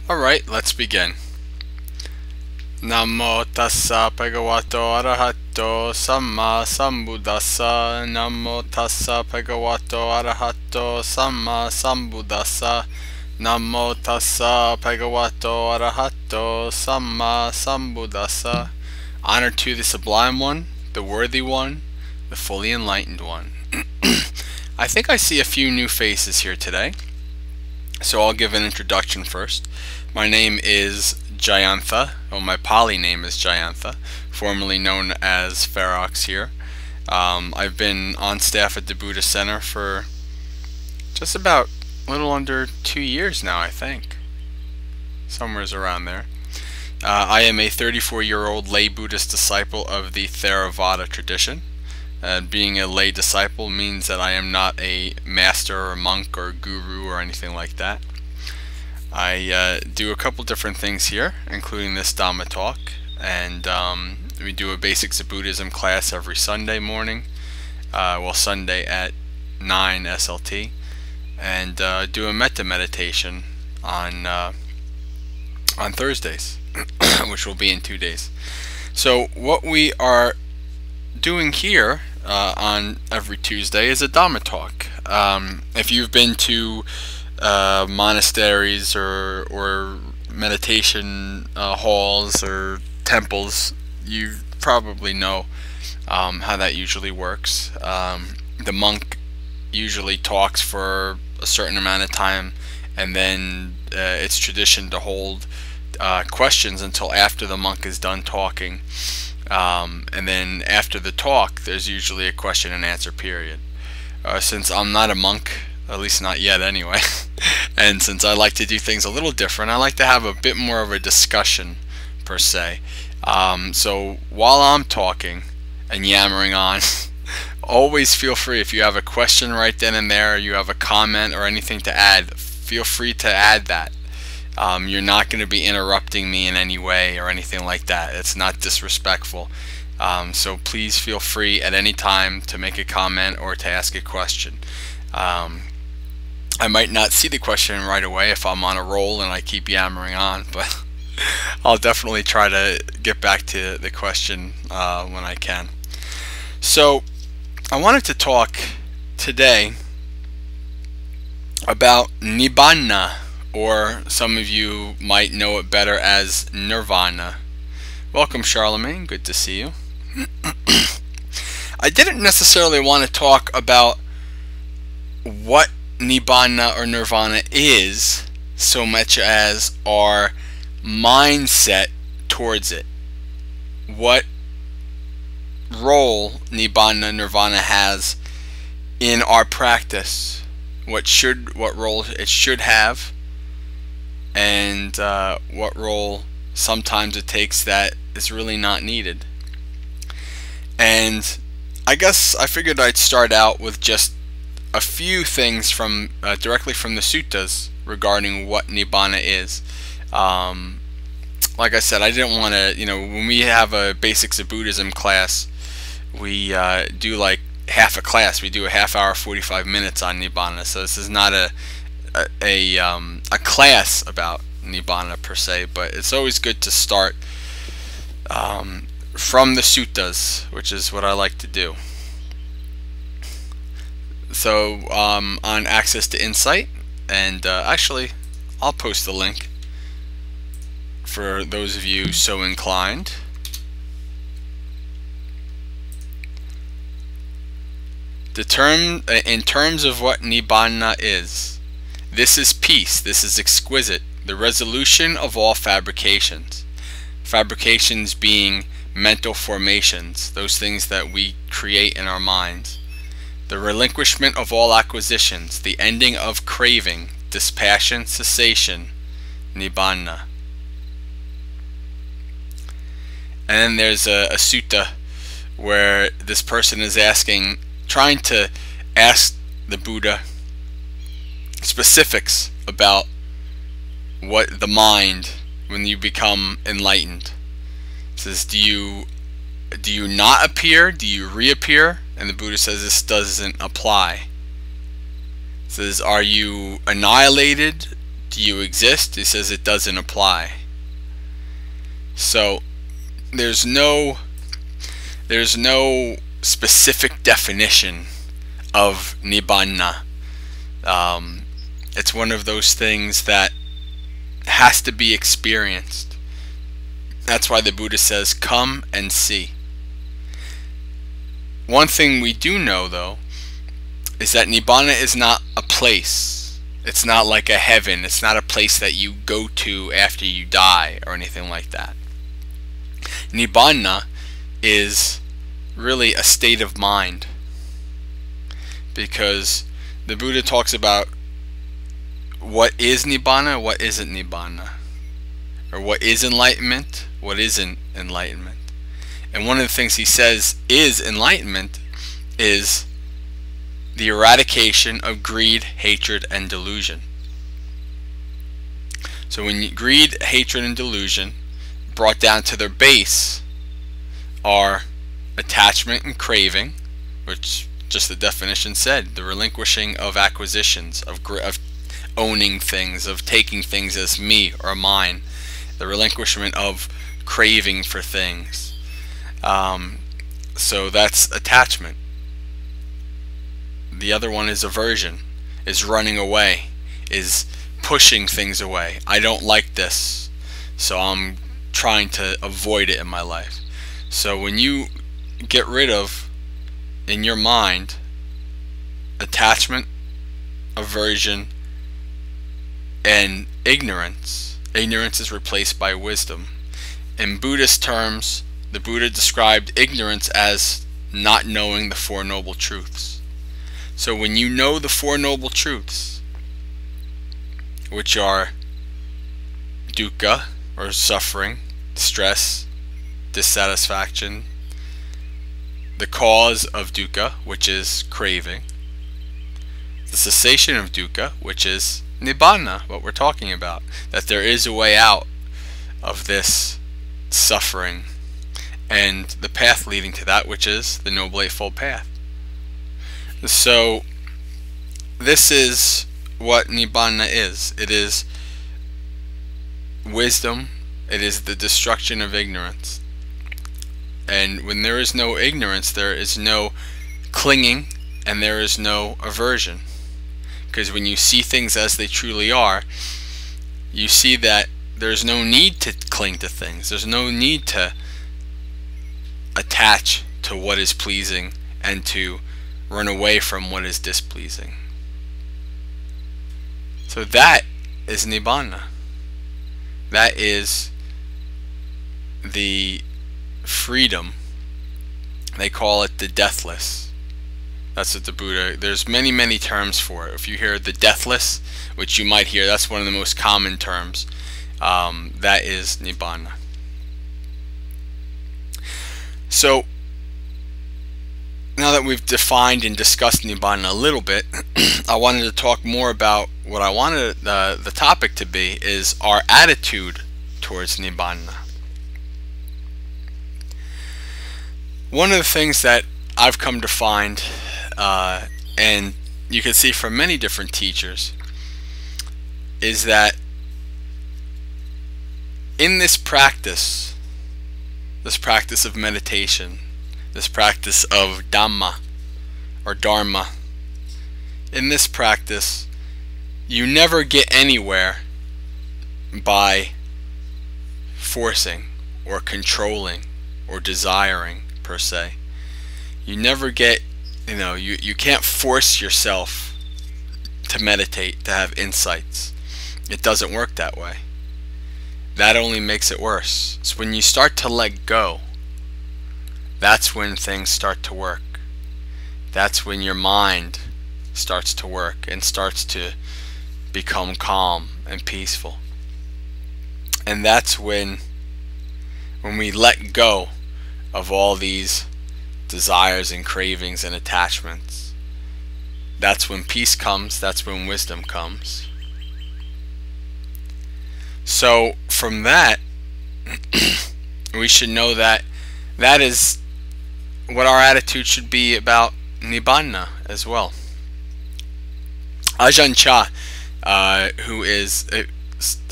Alright, let's begin. Namo tassa bhagavato arahato samma sambuddhassa. Namo tassa bhagavato arahato samma sambuddhassa. Namo tassa bhagavato arahato samma sambuddhassa. Honor to the Sublime One, the Worthy One, the Fully Enlightened One. I think I see a few new faces here today, so I'll give an introduction first. My name is Jayantha, or my Pali name is Jayantha, formerly known as Ferox here. I've been on staff at the Buddha Center for just about a little under 2 years now, I think. Somewhere's around there. I am a 34-year-old lay Buddhist disciple of the Theravada tradition. Being a lay disciple means that I am not a master or monk or guru or anything like that. I do a couple different things here, including this Dhamma talk, and we do a Basics of Buddhism class every Sunday morning, Sunday at 9 SLT, and do a metta meditation on Thursdays, which will be in 2 days. So what we are doing here on every Tuesday is a Dhamma talk. If you've been to monasteries or meditation halls or temples, you probably know how that usually works. The monk usually talks for a certain amount of time, and then it's tradition to hold questions until after the monk is done talking. And then after the talk, there's usually a question and answer period. Since I'm not a monk, at least not yet anyway, and since I like to do things a little different, I like to have a bit more of a discussion per se. So while I'm talking and yammering on, always feel free, if you have a question right then and there, or you have a comment or anything to add, feel free to add that. You're not going to be interrupting me in any way or anything like that. It's not disrespectful. So please feel free at any time to make a comment or to ask a question. I might not see the question right away if I'm on a roll and I keep yammering on, but I'll definitely try to get back to the question when I can. So I wanted to talk today about Nibanna, or some of you might know it better as Nirvana. Welcome, Charlemagne. Good to see you. I didn't necessarily want to talk about what Nibbana or Nirvana is so much as our mindset towards it. What role Nibbana, Nirvana has in our practice. What role it should have, and what role sometimes it takes that is really not needed. And I guess I figured I'd start out with just a few things from directly from the suttas regarding what Nibbana is. Like I said, I didn't want to, when we have a Basics of Buddhism class, we do like half a class. We do a half hour, 45 minutes on Nibbana. So this is not a class about Nibbana per se, but it's always good to start from the suttas, which is what I like to do. So on Access to Insight, and actually I'll post the link for those of you so inclined. In terms of what Nibbana is, this is peace, this is exquisite, the resolution of all fabrications. Fabrications being mental formations, those things that we create in our minds. The relinquishment of all acquisitions, the ending of craving, dispassion, cessation, Nibbana. And then there's a sutta where this person is trying to ask the Buddha specifics about what the mind, when you become enlightened. It says, do you not appear? Do you reappear? And the Buddha says this doesn't apply. It says, are you annihilated? do you exist? He says it doesn't apply. So there's no specific definition of Nibbana. It's one of those things that has to be experienced. That's why the Buddha says, come and see. One thing we do know, though, is that Nibbana is not a place. It's not like a heaven. It's not a place that you go to after you die or anything like that. Nibbana is really a state of mind, because the Buddha talks about what is Nibbana, what isn't Nibbana, or what is enlightenment, what isn't enlightenment. And one of the things he says is enlightenment is the eradication of greed, hatred, and delusion. So when greed, hatred, and delusion, brought down to their base, are attachment and craving, which just the definition said, the relinquishing of acquisitions, of owning things, of taking things as me or mine, the relinquishment of craving for things. So that's attachment. The other one is aversion, is running away, is pushing things away. I don't like this, so I'm trying to avoid it in my life. So when you get rid of, in your mind, attachment, aversion, and ignorance, ignorance is replaced by wisdom. In Buddhist terms, the Buddha described ignorance as not knowing the Four Noble Truths. So when you know the Four Noble Truths, which are dukkha, or suffering, stress, dissatisfaction, the cause of dukkha, which is craving, the cessation of dukkha, which is Nibbana, what we're talking about, that there is a way out of this suffering, and the path leading to that, which is the Noble Eightfold Path. So this is what Nibbana is. It is wisdom. It is the destruction of ignorance. And when there is no ignorance, there is no clinging, and there is no aversion. Because when you see things as they truly are, you see that there's no need to cling to things. There's no need to attach to what is pleasing and to run away from what is displeasing. So that is Nibbana. That is the freedom. They call it the deathless. That's what the Buddha, there's many terms for it. If you hear the deathless, which you might hear, that's one of the most common terms. That is Nibbana. So now that we've defined and discussed Nibbana a little bit, I wanted to talk more about what I wanted the topic to be, is our attitude towards Nibbana. One of the things that I've come to find, and you can see from many different teachers, is that in this practice of meditation, this practice of Dhamma or Dharma, in this practice, you never get anywhere by forcing or controlling or desiring, per se. You never get, you can't force yourself to meditate, to have insights. It doesn't work that way. That only makes it worse. So when you start to let go, that's when things start to work. That's when your mind starts to work and starts to become calm and peaceful. And that's when we let go of all these desires and cravings and attachments, that's when peace comes, that's when wisdom comes. So from that, we should know that that is what our attitude should be about Nibbana as well. Ajahn Chah, who is,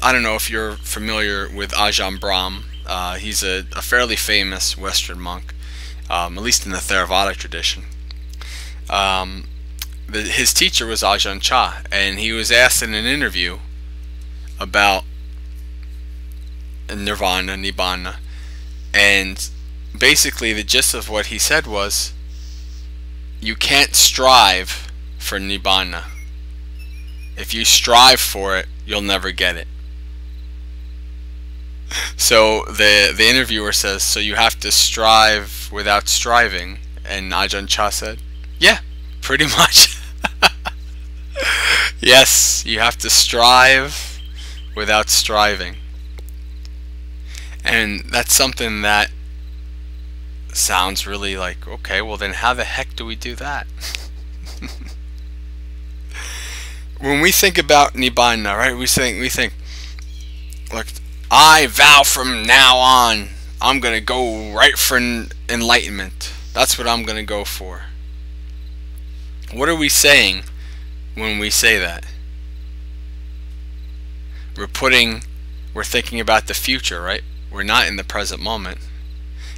I don't know if you're familiar with Ajahn Brahm. He's a fairly famous Western monk, at least in the Theravada tradition. His teacher was Ajahn Chah, and he was asked in an interview about Nirvana, Nibbana, and basically the gist of what he said was, you can't strive for Nibbana. If you strive for it, you'll never get it. So the interviewer says, so you have to strive without striving? And Ajahn Chah said, yeah, pretty much. Yes, you have to strive without striving. And that's something that sounds really like, okay, well then how the heck do we do that? When we think about Nibbana, right, we think, look, I vow from now on, I'm going to go right for enlightenment. That's what I'm going to go for. What are we saying when we say that? We're thinking about the future, right? We're not in the present moment.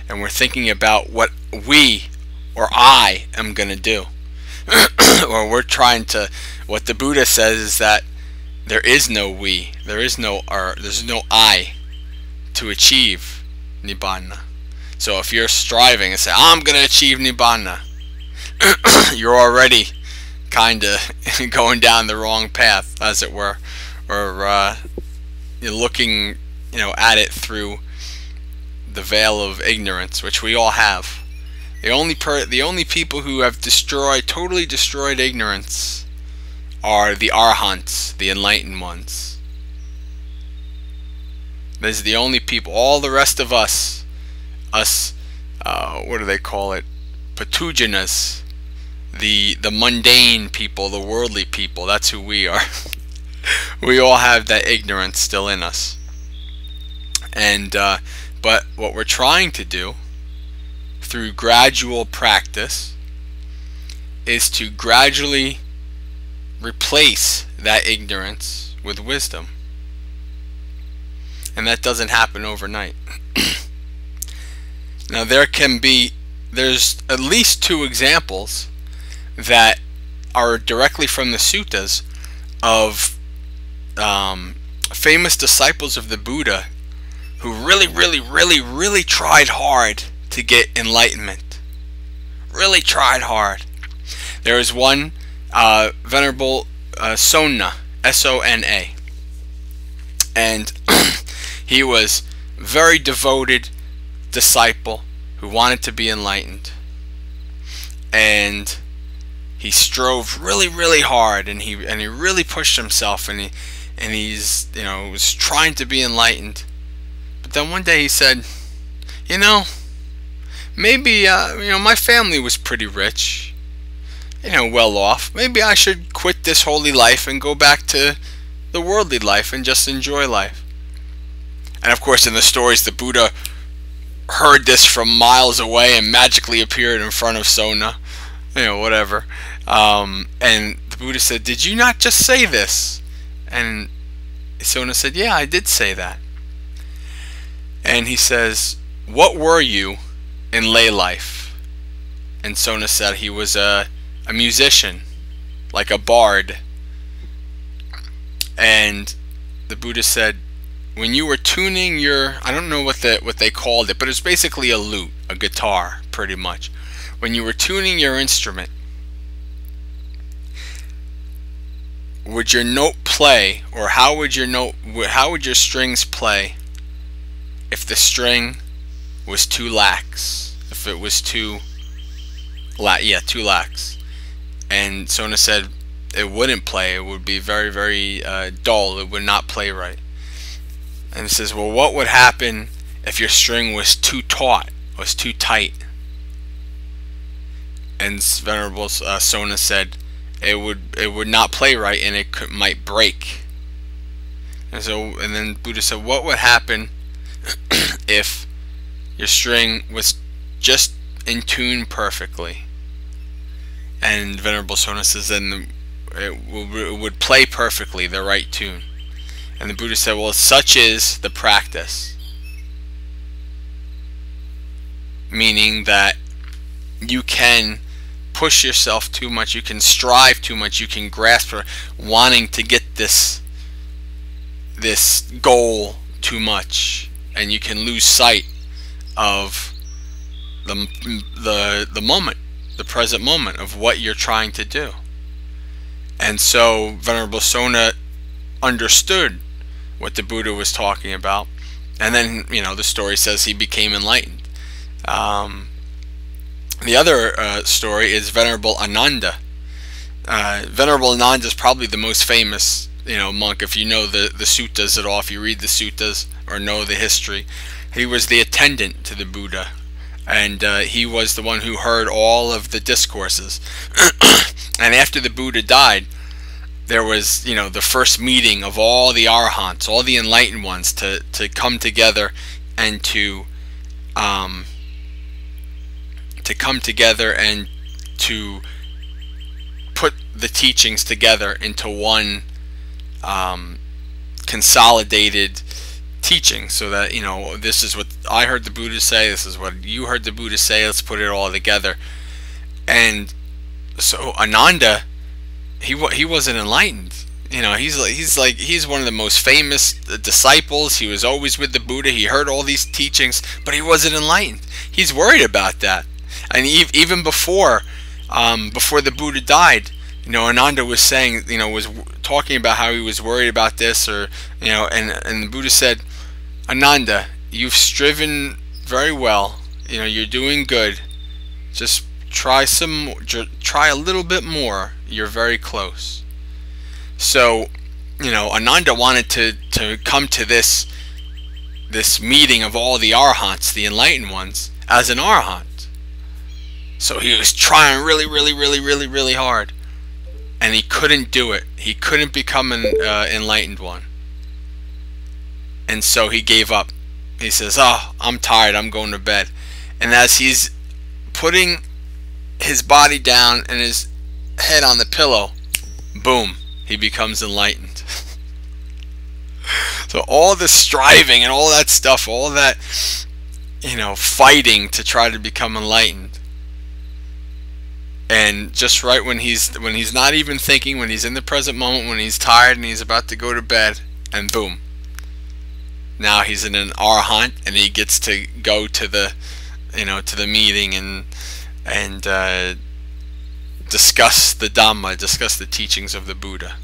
And we're thinking about what we or I am going to do. Or we're trying to, what the Buddha says is that there is no we, there's no I to achieve Nibbana. So if you're striving and say, I'm going to achieve Nibbana, you're already kind of going down the wrong path, as it were, or you're looking, at it through the veil of ignorance, which we all have. The only people who have totally destroyed ignorance are the arhants, the enlightened ones. These are the only people. All the rest of us, what do they call it? Patujanas, the mundane people, the worldly people. That's who we are. We all have that ignorance still in us. And but what we're trying to do through gradual practice is to gradually replace that ignorance with wisdom. And that doesn't happen overnight. Now there's at least 2 examples that are directly from the suttas of famous disciples of the Buddha who really tried hard to get enlightenment. Really tried hard. There is one, Venerable Sona, S-O-N-A, and he was very devoted disciple who wanted to be enlightened, and he strove really hard, and he really pushed himself, and he's was trying to be enlightened. But then one day he said, maybe my family was pretty rich, well off. Maybe I should quit this holy life and go back to the worldly life and just enjoy life. And of course, in the stories, the Buddha heard this from miles away and magically appeared in front of Sona, whatever. And the Buddha said, "Did you not just say this?" And Sona said, "Yeah, I did say that." And he says, "What were you in lay life?" And Sona said he was a musician, like a bard. And the Buddha said, when you were tuning your, I don't know what they called it, but it's basically a lute, a guitar, pretty much. When you were tuning your instrument, would your note play, or how would your strings play if the string was too lax? If it was too lax. And Sona said it wouldn't play. It would be very dull. It would not play right. And it says, well, what would happen if your string was too taut, was too tight? And Venerable Sona said it would not play right, and it might break. And then Buddha said, what would happen if your string was just in tune perfectly? And Venerable Sona says, then it would play perfectly, the right tune. And the Buddha said, well, such is the practice. Meaning that you can push yourself too much, you can strive too much, you can grasp for wanting to get this goal too much, and you can lose sight of the moment, the present moment of what you're trying to do. And so Venerable Sona understood what the Buddha was talking about, and then, you know, the story says he became enlightened. The other story is Venerable Ananda. Venerable Ananda is probably the most famous, you know, monk. If you know the suttas at all, if you read the suttas or know the history, he was the attendant to the Buddha, and he was the one who heard all of the discourses. And after the Buddha died, there was, you know, the first meeting of all the arahants, all the enlightened ones, to come together and to come together and to put the teachings together into one consolidated teaching, so that, you know, this is what I heard the Buddha say, this is what you heard the Buddha say, let's put it all together. And so Ananda, he wasn't enlightened. You know, he's one of the most famous disciples. He was always with the Buddha. He heard all these teachings, but he wasn't enlightened. He's worried about that. And even before the Buddha died, you know, Ananda was saying, you know, was talking about how he was worried about this, or, you know, and the Buddha said, Ananda, you've striven very well. You know, you're doing good. Just try a little bit more. You're very close. So, you know, Ananda wanted to come to this meeting of all the arahants, the enlightened ones, as an arahant. So he was trying really hard, and he couldn't do it. He couldn't become an enlightened one. And so he gave up. He says, oh, I'm tired, I'm going to bed. And as he's putting his body down and his head on the pillow, boom, he becomes enlightened. So all the striving and all that stuff, all that, you know, fighting to try to become enlightened, and just right when he's not even thinking, when he's in the present moment, when he's tired and he's about to go to bed, and boom, now he's in an arahant, and he gets to go to the, you know, to the meeting and discuss the Dhamma, discuss the teachings of the Buddha.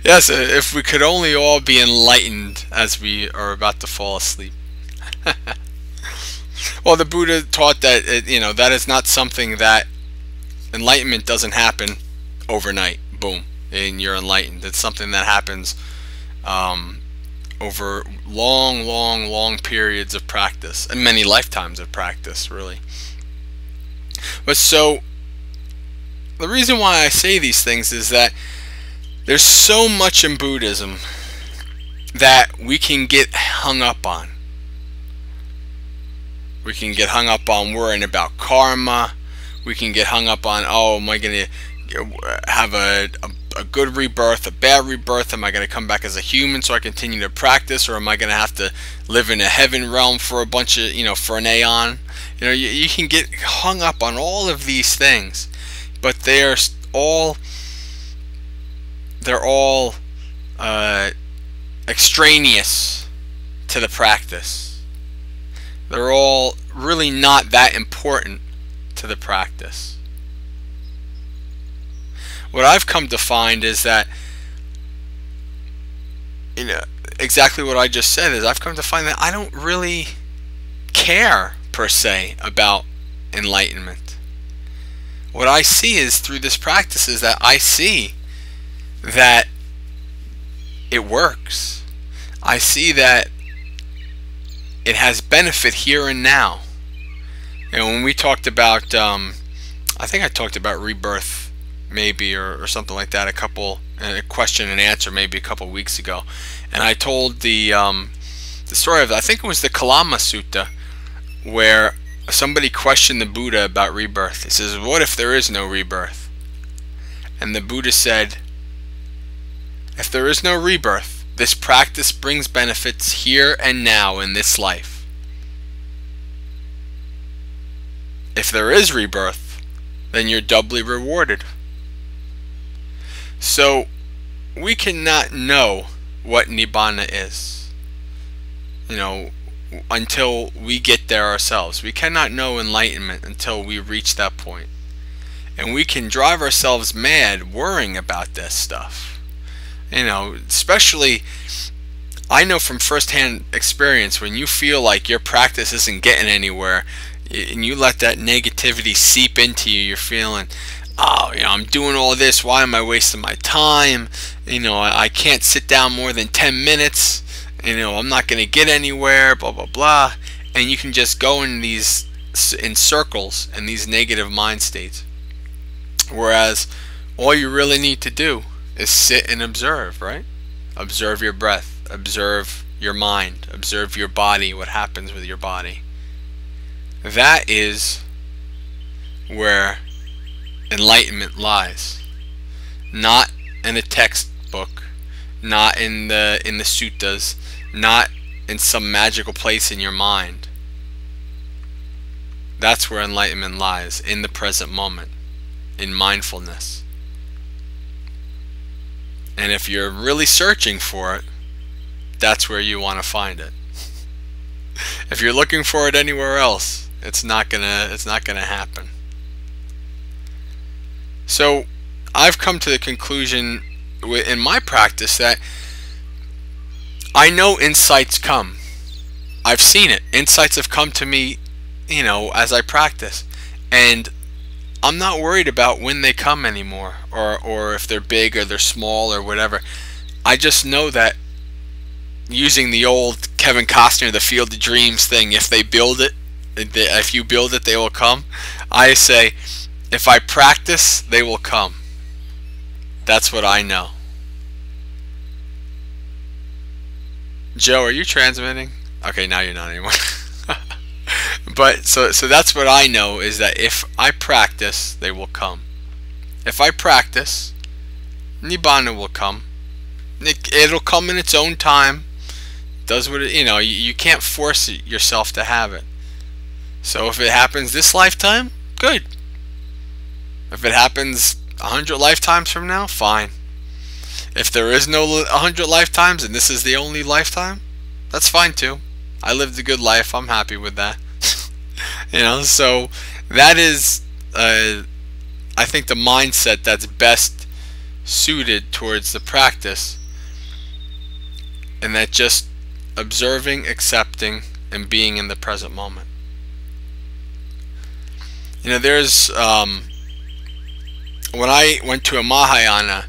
Yes, if we could only all be enlightened as we are about to fall asleep. Well, the Buddha taught that, you know, that is not something that, enlightenment doesn't happen overnight, boom, and you're enlightened. It's something that happens over long periods of practice, and many lifetimes of practice, really. But so, the reason why I say these things is that there's so much in Buddhism that we can get hung up on. We can get hung up on worrying about karma. We can get hung up on, oh, am I going to have a good rebirth, a bad rebirth? Am I going to come back as a human so I continue to practice, or am I going to have to live in a heaven realm for a bunch of, you know, for an aeon? You know, you can get hung up on all of these things, but they're all extraneous to the practice. They're all really not that important to the practice. What I've come to find is that, you know, exactly what I just said is, I've come to find that I don't really care per se about enlightenment. What I see is, through this practice, is that I see that it works. I see that it has benefit here and now. And when we talked about, I think I talked about rebirth, maybe, or something like that, a question and answer maybe a couple weeks ago, and I told the story of, I think it was the Kalama Sutta, where somebody questioned the Buddha about rebirth. He says, what if there is no rebirth? And the Buddha said, if there is no rebirth, this practice brings benefits here and now in this life. If there is rebirth, then you're doubly rewarded. So we cannot know what Nibbana is, until we get there ourselves. We cannot know enlightenment until we reach that point. And we can drive ourselves mad worrying about this stuff. Especially, I know from firsthand experience, when you feel like your practice isn't getting anywhere, and you let that negativity seep into you, you're feeling, oh, I'm doing all this, why am I wasting my time? I can't sit down more than 10 minutes, I'm not going to get anywhere, blah, blah, blah. And you can just go in circles in these negative mind states. Whereas all you really need to do is sit and observe, right? Observe your breath, observe your mind, observe your body, what happens with your body. That is where enlightenment lies. Not in a textbook, not in the suttas, not in some magical place in your mind. That's where enlightenment lies, in the present moment, in mindfulness. And if you're really searching for it, that's where you want to find it. If you're looking for it anywhere else, it's not gonna happen. So I've come to the conclusion in my practice that I know insights come. I've seen it. Insights have come to me, as I practice. And I'm not worried about when they come anymore, or if they're big or they're small or whatever. I just know that, using the old Kevin Costner, the Field of Dreams thing, if you build it, they will come. I say, if I practice, they will come. That's what I know. Joe, are you transmitting? Okay, now you're not anymore. But so that's what I know, is that if I practice, they will come. If I practice, Nibbana will come. It'll come in its own time. Does what it, you can't force yourself to have it. So if it happens this lifetime, good. If it happens 100 lifetimes from now, fine. If there is no 100 lifetimes and this is the only lifetime, that's fine too. I lived a good life. I'm happy with that. So that is, I think, the mindset that's best suited towards the practice, and that just observing, accepting, and being in the present moment. There's when I went to a Mahayana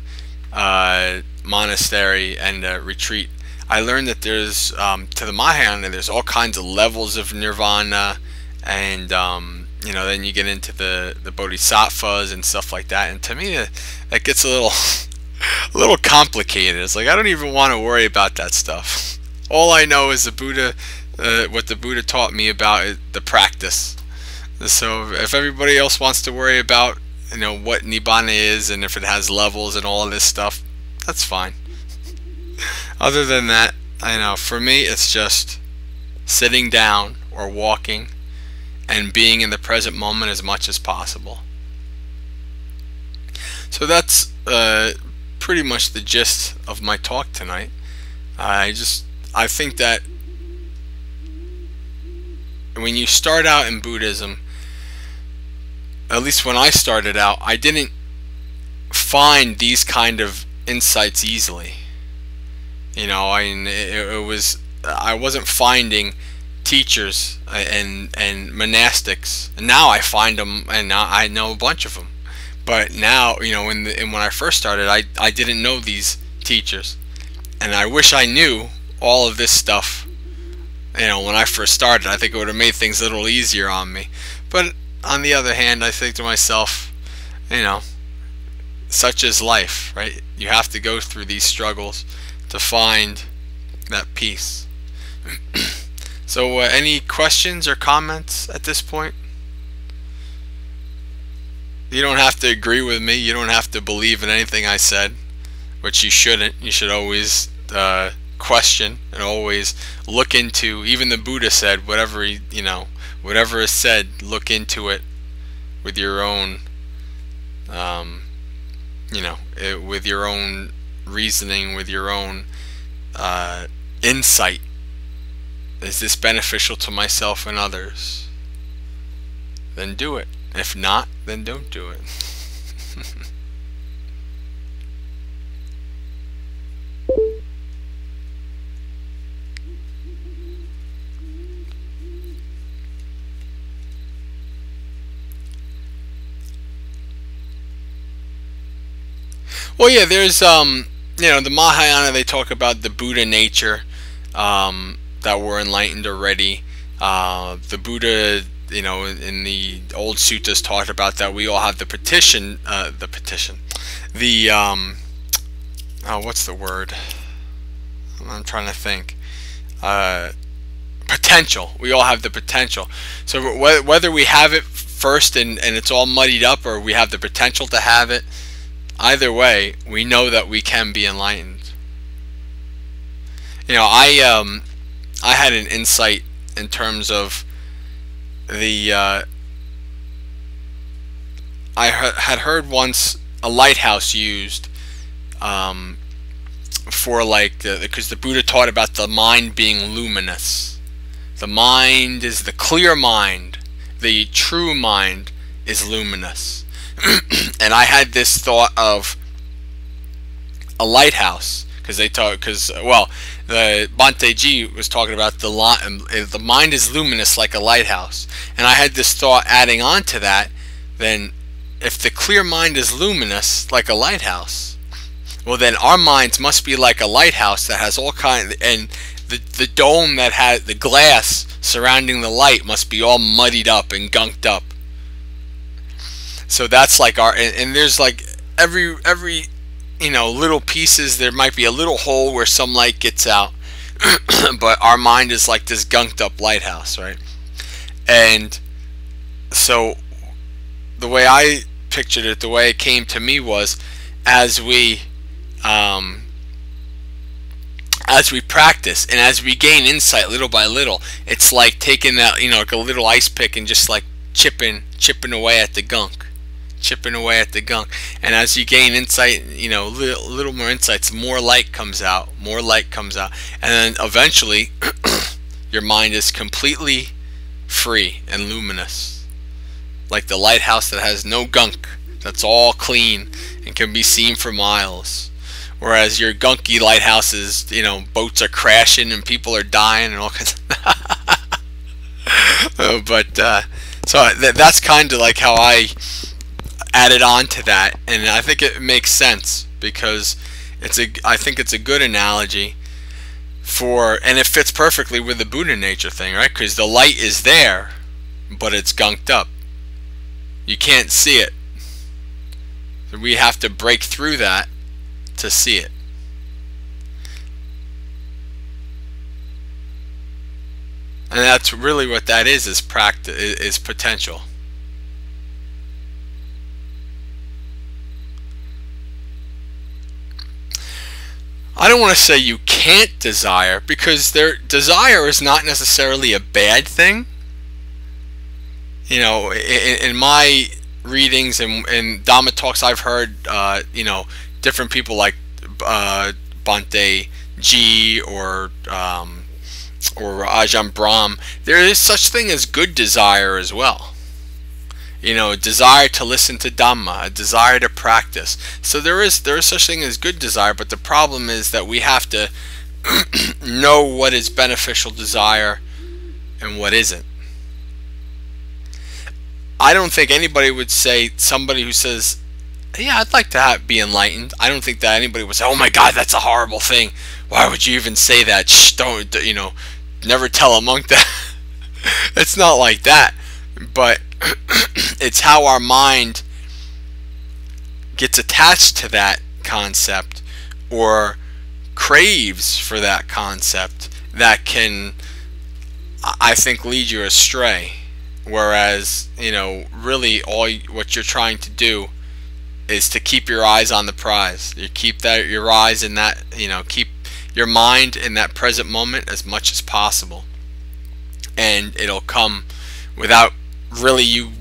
monastery and retreat, I learned that there's to the Mahayana, there's all kinds of levels of Nirvana, and then you get into the bodhisattvas and stuff like that. And to me, that gets a little complicated. It's like, I don't even want to worry about that stuff. All I know is the Buddha, what the Buddha taught me about the practice. So if everybody else wants to worry about what Nibbana is, and if it has levels and all of this stuff, that's fine. Other than that, for me, it's just sitting down or walking and being in the present moment as much as possible. So that's pretty much the gist of my talk tonight. I think that when you start out in Buddhism, at least when I started out, I didn't find these kind of insights easily. I wasn't finding teachers and monastics. And now I find them, and now I know a bunch of them. But now, when I first started, I didn't know these teachers, and I wish I knew all of this stuff. When I first started, I think it would have made things a little easier on me. But on the other hand, I think to myself, such is life, right? You have to go through these struggles to find that peace. So any questions or comments at this point? You don't have to agree with me. You don't have to believe in anything I said, which you shouldn't. You should always question and always look into. Even the Buddha said, whatever whatever is said, look into it with your own, with your own reasoning, with your own insight. Is this beneficial to myself and others? Then do it. If not, then don't do it. Well, yeah, there's the Mahayana, they talk about the Buddha nature, that we're enlightened already. The Buddha, in the old suttas talked about that we all have the what's the word? I'm trying to think. Potential. We all have the potential. So whether we have it first and it's all muddied up, or we have the potential to have it, either way, we know that we can be enlightened. I had an insight in terms of the I had heard once a lighthouse used for because the Buddha taught about the mind being luminous. The mind is the clear mind. The true mind is luminous. And I had this thought of a lighthouse, because the Bhante Ji was talking about the mind is luminous like a lighthouse, and I had this thought adding on to that. Then, if the clear mind is luminous like a lighthouse, well, then our minds must be like a lighthouse that has all kinds, and the dome that has the glass surrounding the light must be all muddied up and gunked up. So that's like and there's like every little pieces, there might be a little hole where some light gets out, but our mind is like this gunked up lighthouse, right? And so the way I pictured it, the way it came to me was, as we practice and as we gain insight little by little, it's like taking that, like a little ice pick and just like chipping away at the gunk. And as you gain insight, little more insights, more light comes out, and then eventually your mind is completely free and luminous, like the lighthouse that has no gunk, that's all clean and can be seen for miles. Whereas your gunky lighthouses, boats are crashing and people are dying and all kinds of so that's kind of like how I added on to that, and I think it makes sense, because I think it's a good analogy and it fits perfectly with the Buddha nature thing, right? Because the light is there, but it's gunked up. You can't see it. So we have to break through that to see it. And that's really what that is practice, is potential. I don't want to say you can't desire, because desire is not necessarily a bad thing. In my readings and Dhamma talks, I've heard different people like Bhante Ji or Ajahn Brahm. There is such thing as good desire as well. A desire to listen to Dhamma, a desire to practice. So there is such thing as good desire, but the problem is that we have to know what is beneficial desire and what isn't. I don't think anybody would say, somebody who says, yeah, I'd like to be enlightened, I don't think that anybody would say, oh my God, that's a horrible thing. Why would you even say that? Shh, don't, never tell a monk that. It's not like that. But it's how our mind gets attached to that concept or craves for that concept that can I think lead you astray. Whereas, you know, really what you're trying to do is to keep your eyes on the prize. You keep your eyes in that, you know, keep your mind in that present moment as much as possible, and it'll come without really you.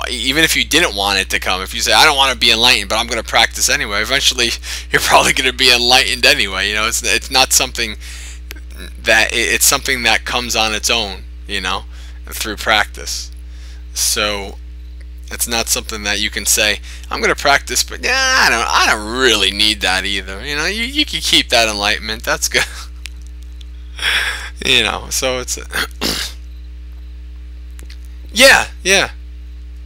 Even if you didn't want it to come, if you say I don't want to be enlightened, but I'm going to practice anyway, eventually you're probably going to be enlightened anyway. You know, it's not something that it's something that comes on its own, you know, through practice. So it's not something that you can say I'm going to practice, but yeah, I don't really need that either. You know, you can keep that enlightenment. That's good. You know, so it's yeah,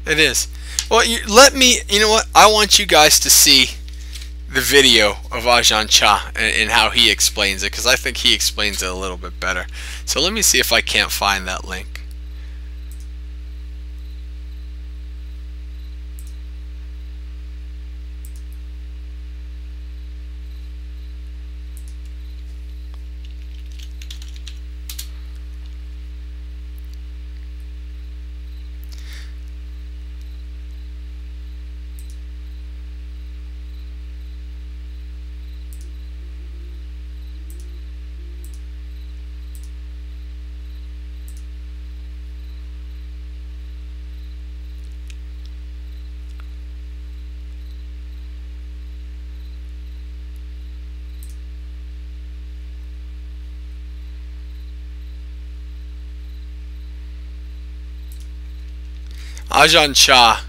it is. Well, you know what? I want you guys to see the video of Ajahn Chah and how he explains it, because I think he explains it a little bit better. So let me see if I can't find that link. Ajahn Chah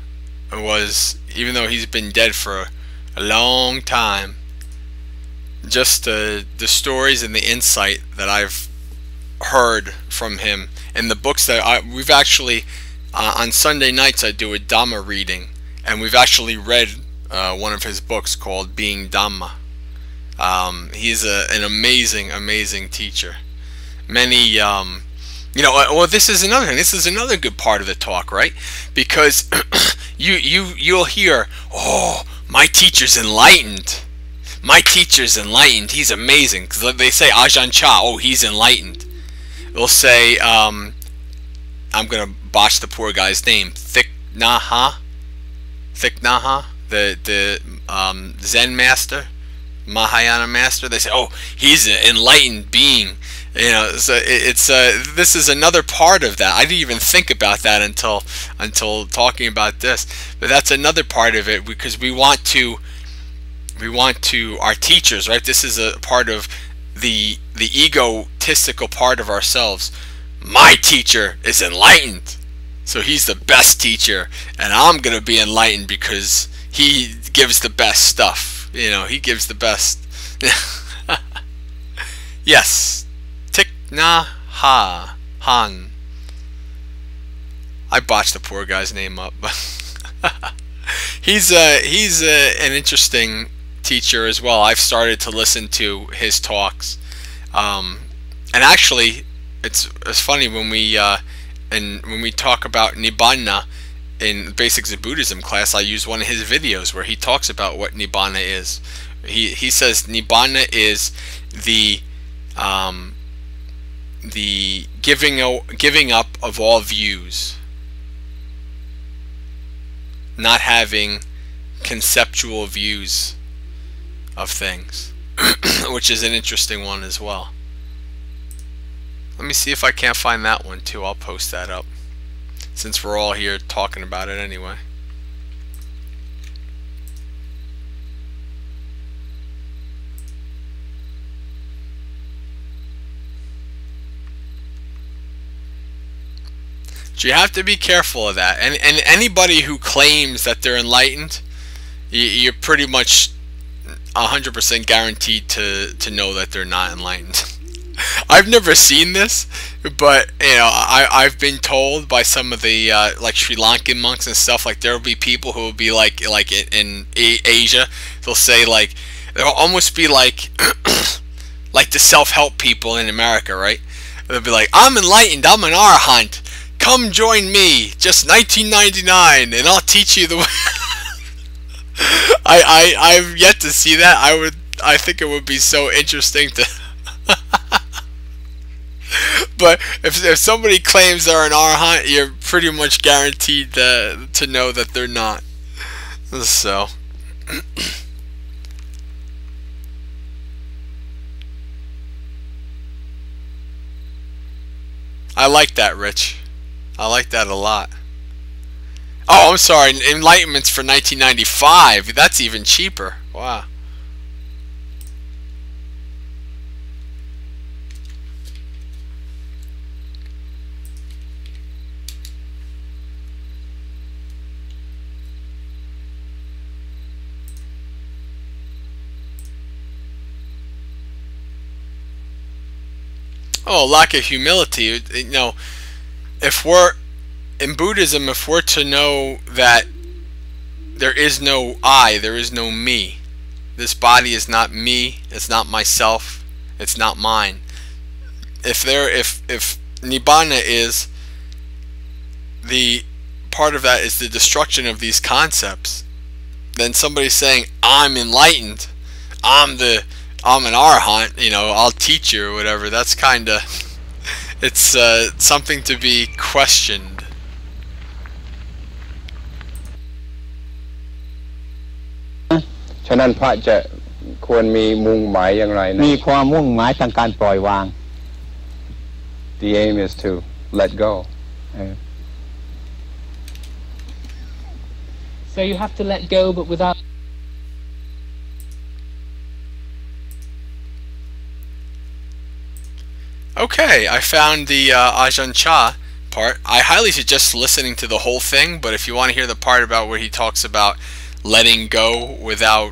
was, even though he's been dead for a long time, just the stories and the insight that I've heard from him and the books that we've actually on Sunday nights I do a Dhamma reading, and we've actually read one of his books called Being Dhamma. He's an amazing teacher. Many you know, well, this is another thing. This is another good part of the talk, right? Because you'll hear, oh, my teacher's enlightened. My teacher's enlightened. He's amazing. Because they say Ajahn Chah, oh, he's enlightened. They'll say, I'm gonna botch the poor guy's name, Thich Nhat Hanh, the Zen master, Mahayana master. They say, oh, he's an enlightened being. You know, so it's this is another part of that. I didn't even think about that until talking about this. But that's another part of it, because we want to our teachers, right? This is a part of the egotistical part of ourselves. My teacher is enlightened, so he's the best teacher, and I'm gonna be enlightened because he gives the best stuff. You know, he gives the best. Yes. Thich Nhat Hanh. I botched the poor guy's name up. he's an interesting teacher as well. I've started to listen to his talks, and actually, it's funny when we talk about Nibbana in Basics of Buddhism class. I use one of his videos where he talks about what Nibbana is. He says Nibbana is the giving up of all views, not having conceptual views of things, which is an interesting one as well. Let me see if I can't find that one too. I'll post that up, since we're all here talking about it anyway. But you have to be careful of that, and anybody who claims that they're enlightened, you're pretty much 100% guaranteed to know that they're not enlightened. I've never seen this, but you know, I've been told by some of the like Sri Lankan monks and stuff, like there will be people who will be like in Asia, they'll say like, they'll almost be like like the self-help people in America, right? They'll be like, I'm enlightened, I'm an arahant, come join me, just $19.99 and I'll teach you the way. I've yet to see that. I think it would be so interesting to But if somebody claims they're an arhat, you're pretty much guaranteed to know that they're not. So. I like that, Rich. I like that a lot. Oh, I'm sorry. Enlightenment's for 1995. That's even cheaper. Wow. Oh, lack of humility. You know, if we're in Buddhism, if we're to know that there is no I, there is no me. This body is not me. It's not myself. It's not mine. If Nibbana is the part of that is the destruction of these concepts, then somebody saying I'm enlightened, I'm an arhat, you know, I'll teach you or whatever. That's kind of, it's something to be questioned. ฉะนั้นพระจะควรมีมุ่งหมายอย่างไรนะมีความมุ่งหมายทางการปล่อยวาง The aim is to let go. So you have to let go, but without. Okay, I found the Ajahn Chah part. I highly suggest listening to the whole thing, but if you want to hear the part about where he talks about letting go without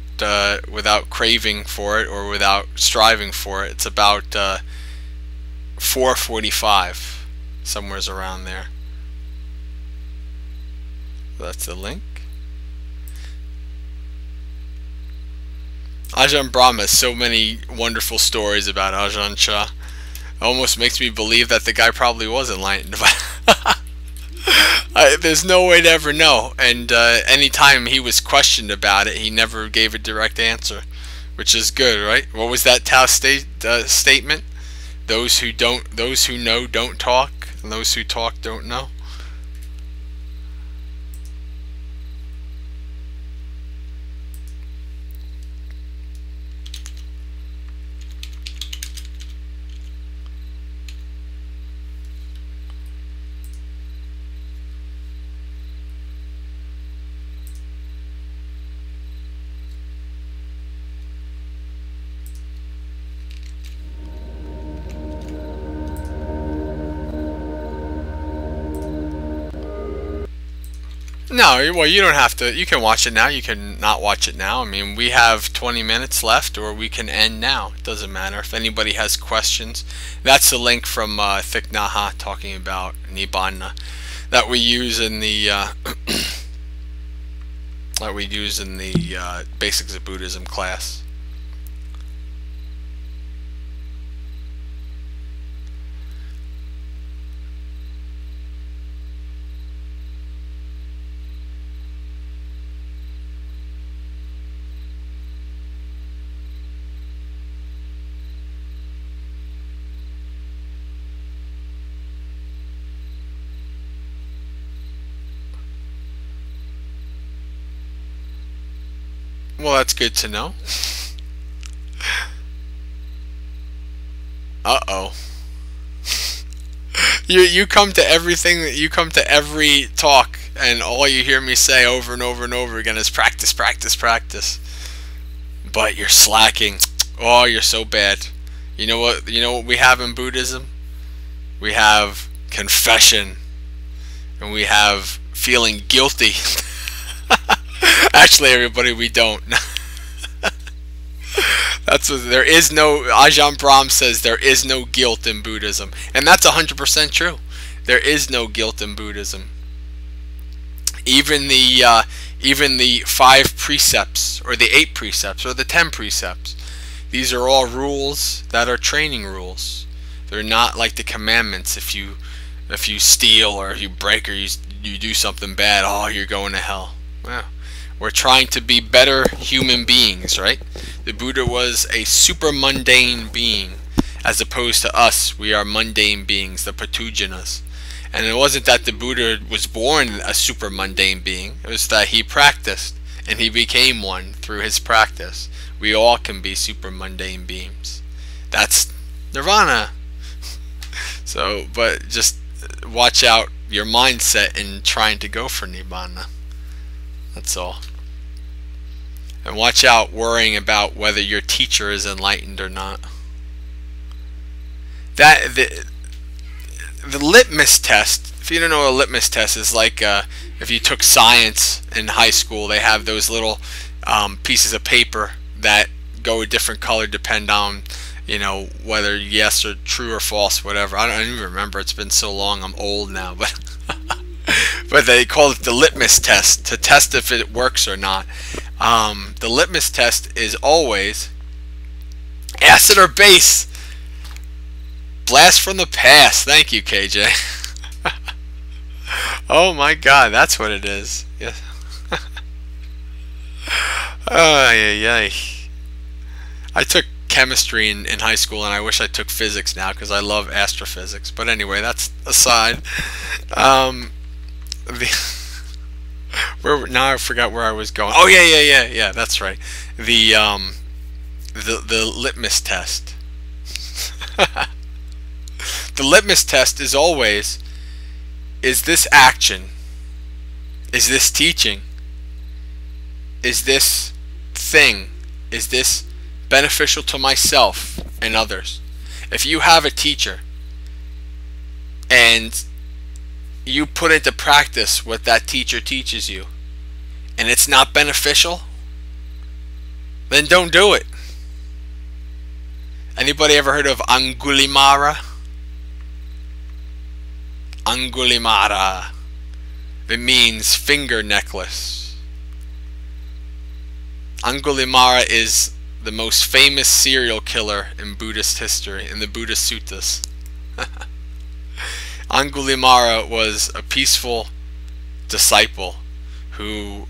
craving for it or without striving for it, it's about 445, somewhere's around there. That's the link. Ajahn Brahma has so many wonderful stories about Ajahn Chah. Almost makes me believe that the guy probably was enlightened. There's no way to ever know. And anytime he was questioned about it, he never gave a direct answer, which is good, right? What was that Tao statement? Those who know don't talk, and those who talk don't know. No, well, you don't have to. You can watch it now. You can not watch it now. I mean, we have 20 minutes left, or we can end now. It doesn't matter. If anybody has questions, that's the link from Thich Nhat Hanh talking about Nibanna that we use in the Basics of Buddhism class. Well, that's good to know. Uh-oh. You come to everything, you come to every talk, and all you hear me say over and over and over again is practice, practice, practice. But you're slacking. Oh, you're so bad. You know what we have in Buddhism? We have confession. And we have feeling guilty. Actually, everybody, we don't. That's what, there is no. Ajahn Brahm says there is no guilt in Buddhism, and that's 100% true. There is no guilt in Buddhism. Even the 5 precepts, or the 8 precepts, or the 10 precepts. These are all rules that are training rules. They're not like the commandments. If you steal or if you break or you do something bad, oh, you're going to hell. Well, we're trying to be better human beings, right? The Buddha was a super mundane being, as opposed to us. We are mundane beings, the Patujanas. And it wasn't that the Buddha was born a super mundane being. It was that he practiced, and he became one through his practice. We all can be super mundane beings. That's Nirvana. So, but just watch out your mindset in trying to go for Nibbana. That's all. And watch out worrying about whether your teacher is enlightened or not. That the litmus test, if you don't know what a litmus test is, like if you took science in high school, they have those little pieces of paper that go a different color depend on, you know, whether yes or true or false, whatever. I don't even remember. It's been so long. I'm old now, but but they call it the litmus test to test if it works or not. The litmus test is always acid or base. Blast from the past. Thank you, KJ. Oh my God, that's what it is. Yeah. Ay. I took chemistry in high school, and I wish I took physics now because I love astrophysics. But anyway, that's aside. Now I forgot where I was going. Oh yeah. That's right. The litmus test. The litmus test is always: is this action? Is this teaching? Is this thing? Is this beneficial to myself and others? If you have a teacher and you put into practice what that teacher teaches you, and it's not beneficial, then don't do it. Anybody ever heard of Angulimala? Angulimala. It means finger necklace. Angulimala is the most famous serial killer in Buddhist history, in the Buddhist suttas. Angulimala was a peaceful disciple who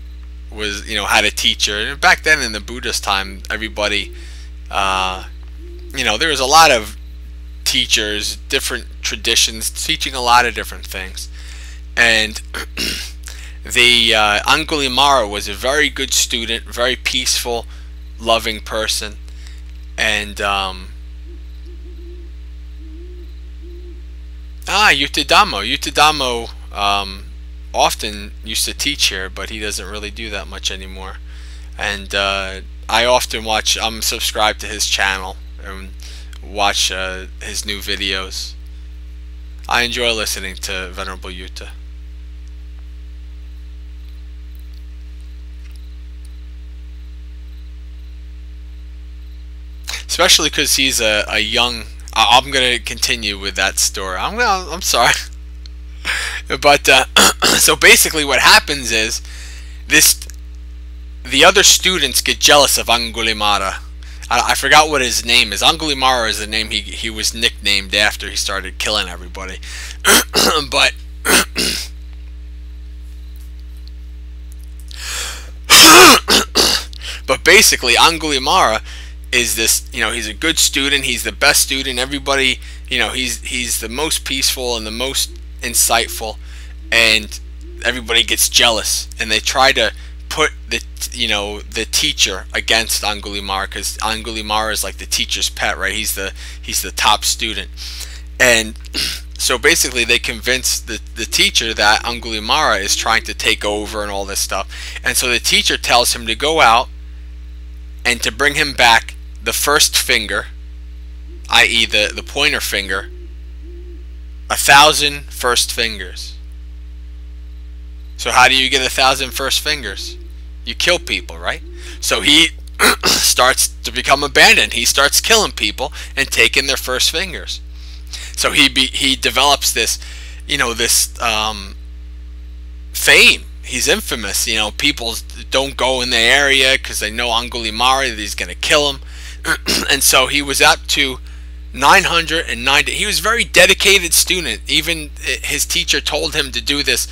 was, you know, had a teacher. And back then in the Buddhist time, everybody, you know, there was a lot of teachers, different traditions, teaching a lot of different things. And the Angulimala was a very good student, very peaceful, loving person. And Dhamma often used to teach here, but he doesn't really do that much anymore. And I often watch, I'm subscribed to his channel and watch his new videos. I enjoy listening to Venerable Yuta. Especially because he's a young. I'm gonna continue with that story. I'm sorry, but so basically, what happens is the other students get jealous of Angulimala. I forgot what his name is. Angulimala is the name he was nicknamed after he started killing everybody. But basically, Angulimala is this, you know, he's a good student, he's the best student, everybody, you know, he's the most peaceful and the most insightful, and everybody gets jealous, and they try to put the teacher against Angulimala, because Angulimala is like the teacher's pet, right? He's the top student. And so basically they convince the teacher that Angulimala is trying to take over and all this stuff, and so the teacher tells him to go out and to bring him back the first finger, i.e. the pointer finger, 1,000 first fingers. So how do you get 1,000 first fingers? You kill people, right? So he starts to become abandoned. He starts killing people and taking their first fingers. So he develops this, you know, this fame. He's infamous. You know, people don't go in the area because they know Angulimala, that he's going to kill him. And so he was up to 990. He was a very dedicated student. Even his teacher told him to do this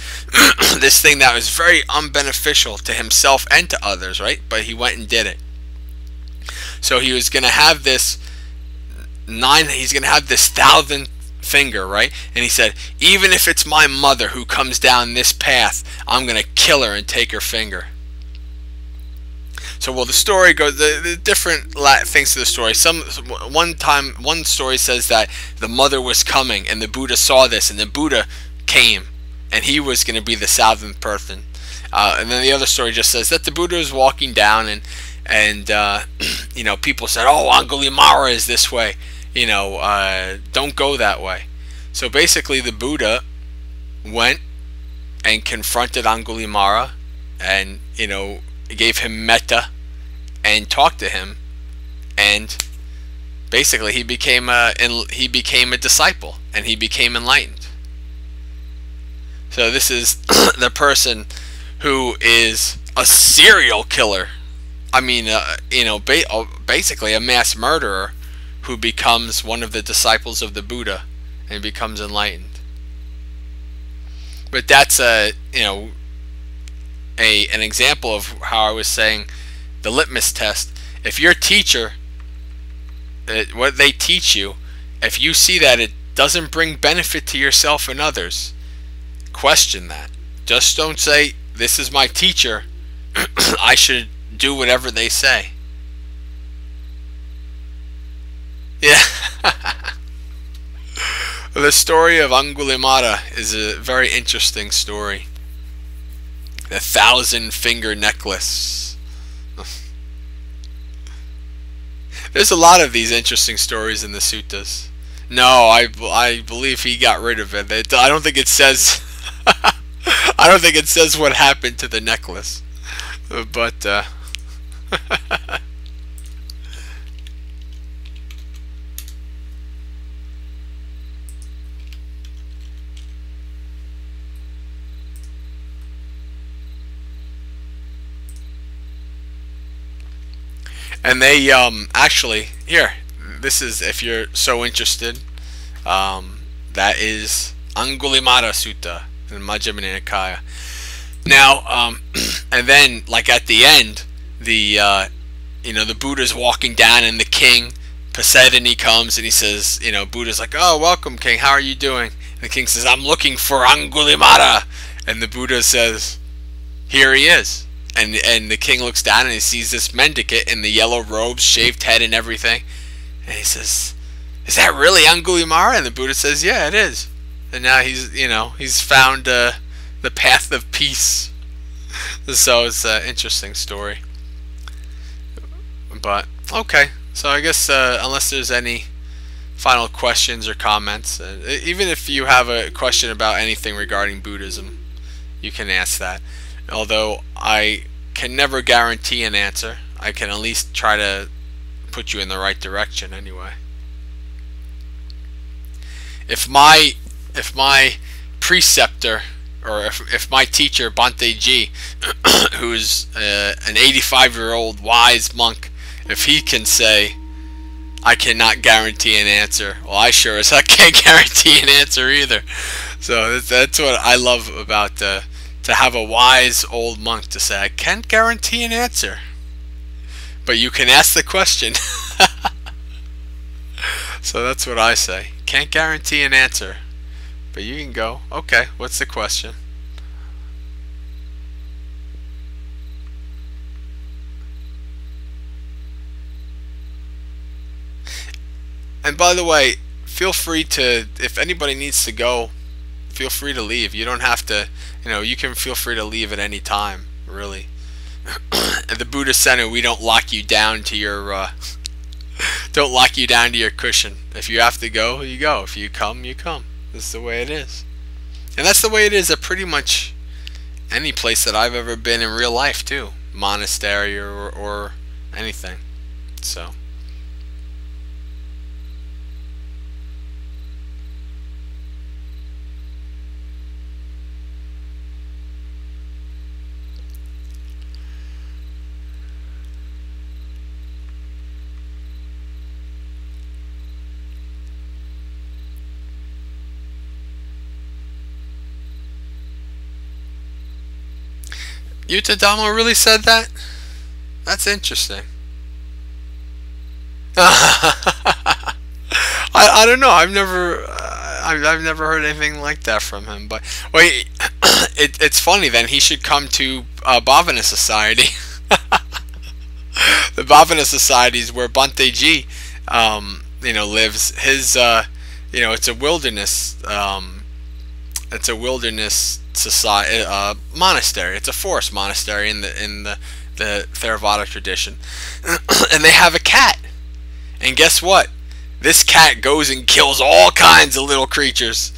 this thing that was very unbeneficial to himself and to others, right? But he went and did it. So he was going to have this he's going to have this 1,000th finger, right? And he said, even if it's my mother who comes down this path, I'm going to kill her and take her finger. So, well, the story goes, the different things to the story. One story says that the mother was coming, and the Buddha saw this, and the Buddha came, and he was going to be the 1,000th person. And then the other story just says that the Buddha was walking down, and you know, people said, "Oh, Angulimala is this way. You know, don't go that way." So basically, the Buddha went and confronted Angulimala, and you know, gave him metta and talked to him, and basically he became a disciple, and he became enlightened. So this is the person who is a serial killer. I mean, you know, basically a mass murderer who becomes one of the disciples of the Buddha and becomes enlightened. But that's you know, an example of how I was saying the litmus test. If your teacher, what they teach you, if you see that it doesn't bring benefit to yourself and others, question that. Just don't say, "This is my teacher, I should do whatever they say." Yeah. The story of Angulimala is a very interesting story. The 1,000-finger necklace. There's a lot of these interesting stories in the suttas. No, I believe he got rid of it. I don't think it says. I don't think it says what happened to the necklace. But and they actually, here, this is, if you're so interested, that is Angulimala Sutta in Majjhima Nikaya. Now, and then, like at the end, the you know, the Buddha's walking down, and the king Poseidon comes, and he says, you know, Buddha's like, "Oh, welcome, king. How are you doing?" And the king says, "I'm looking for Angulimala," and the Buddha says, "Here he is." And the king looks down, and he sees this mendicant in the yellow robes, shaved head and everything, and he says, "Is that really Angulimala?" And the Buddha says, "Yeah, it is." And now he's, you know, he's found the path of peace. So it's an interesting story. But okay, so I guess unless there's any final questions or comments, even if you have a question about anything regarding Buddhism, you can ask that. Although I can never guarantee an answer, I can at least try to put you in the right direction anyway. If my preceptor, or if my teacher Bhante Ji, who's an 85-year-old wise monk, if he can say, "I cannot guarantee an answer," well, I sure as heck can't guarantee an answer either. So that's what I love about to have a wise old monk to say, "I can't guarantee an answer, but you can ask the question." So that's what I say. Can't guarantee an answer, but you can go, "Okay, what's the question?" And by the way, feel free to, if anybody needs to go, feel free to leave. You don't have to, you know, you can feel free to leave at any time, really. At the Buddha Center, we don't lock you down to your don't lock you down to your cushion. If you have to go, you go. If you come, you come. This is the way it is. And that's the way it is at pretty much any place that I've ever been in real life too. Monastery or anything. So Yuta Dhamma really said that? That's interesting. I don't know. I've never heard anything like that from him. But wait, it's funny. Then he should come to Bhavana Society. The Bhavana Society is where Bhante Ji, lives. His, it's a wilderness. It's a wilderness society, monastery. It's a forest monastery in the Theravada tradition, and they have a cat. And guess what? This cat goes and kills all kinds of little creatures.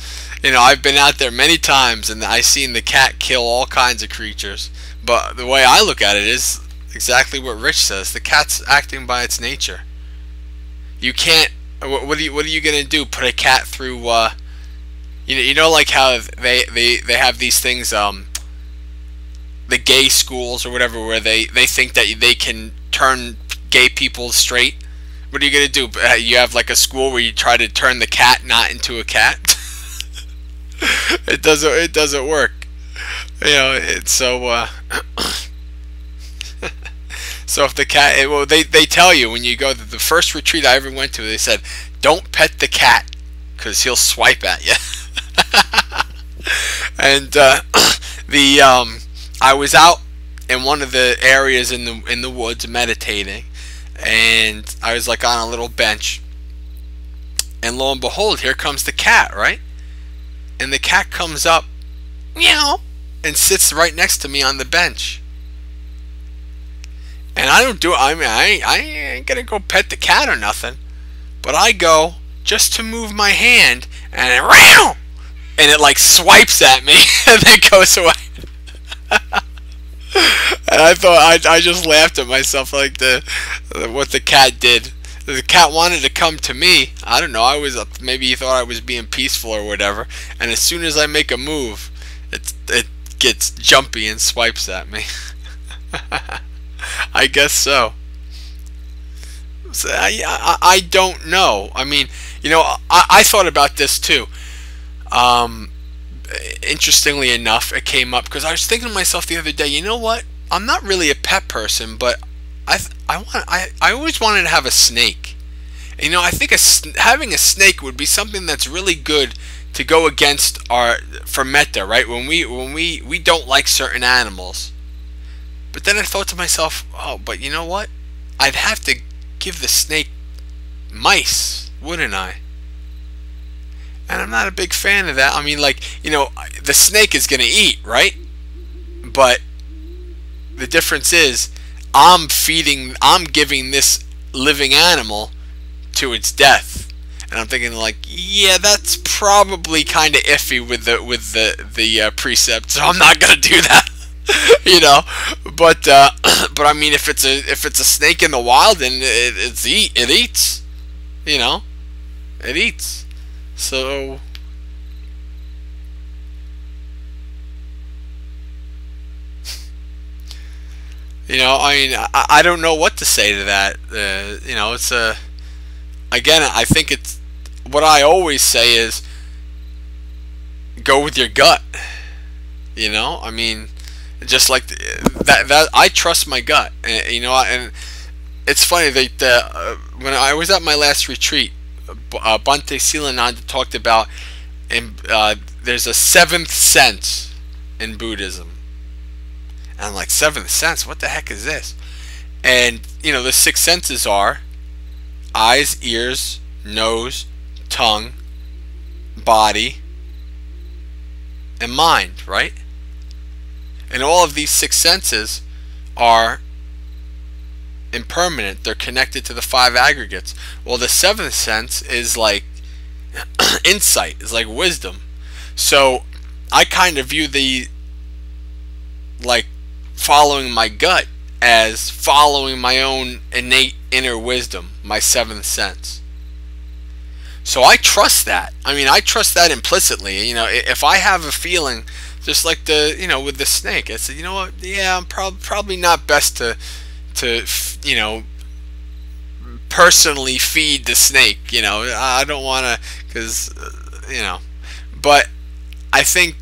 I've been out there many times, and I've seen the cat kill all kinds of creatures. But the way I look at it is exactly what Rich says. The cat's acting by its nature. You can't. What are you gonna do? Put a cat through? Like how they have these things. The gay schools or whatever, where they think that they can turn gay people straight. What are you gonna do? You have like a school where you try to turn the cat not into a cat. It doesn't work. It's so. So if the cat, they tell you when you go to the first retreat I ever went to, they said, don't pet the cat because he'll swipe at you. And I was out in one of the areas in the woods meditating, and I was like on a little bench, and lo and behold, here comes the cat, right? And the cat comes up, meow, and sits right next to me on the bench. And I don't do it. I mean, I ain't gonna go pet the cat or nothing, but I go just to move my hand, and it like swipes at me and then goes away. And I thought I just laughed at myself, like what the cat did. The cat wanted to come to me. I don't know. Maybe he thought I was being peaceful or whatever. And as soon as I make a move, it gets jumpy and swipes at me. I guess so. I don't know. I mean, I thought about this too. Interestingly enough, it came up because I was thinking to myself the other day, you know what? I'm not really a pet person, but I always wanted to have a snake. And, I think having a snake would be something that's really good to go against for metta, right? When we don't like certain animals. But then I thought to myself, oh, but you know what? I'd have to give the snake mice, wouldn't I? And I'm not a big fan of that. I mean, like, the snake is going to eat, right? But the difference is I'm giving this living animal to its death. And I'm thinking, like, yeah, that's probably kind of iffy with the precept, so I'm not going to do that. But I mean, if it's a snake in the wild, then it eats, it eats. So I mean, I don't know what to say to that. It's again, I think it's what I always say is go with your gut. I mean, just like that I trust my gut, and it's funny that when I was at my last retreat, Bhante Silananda talked about there's a seventh sense in Buddhism, and I'm like, seventh sense, what the heck is this? And the six senses are eyes, ears, nose, tongue, body, and mind, right? And all of these six senses are impermanent. They're connected to the five aggregates. Well, the seventh sense is like insight, is like wisdom. So I kind of view like following my gut as following my own innate inner wisdom, my seventh sense. So I trust that. I mean, I trust that implicitly. If I have a feeling, just like with the snake, I said, you know what? Yeah, I'm probably not best to personally feed the snake. I don't want to, because But I think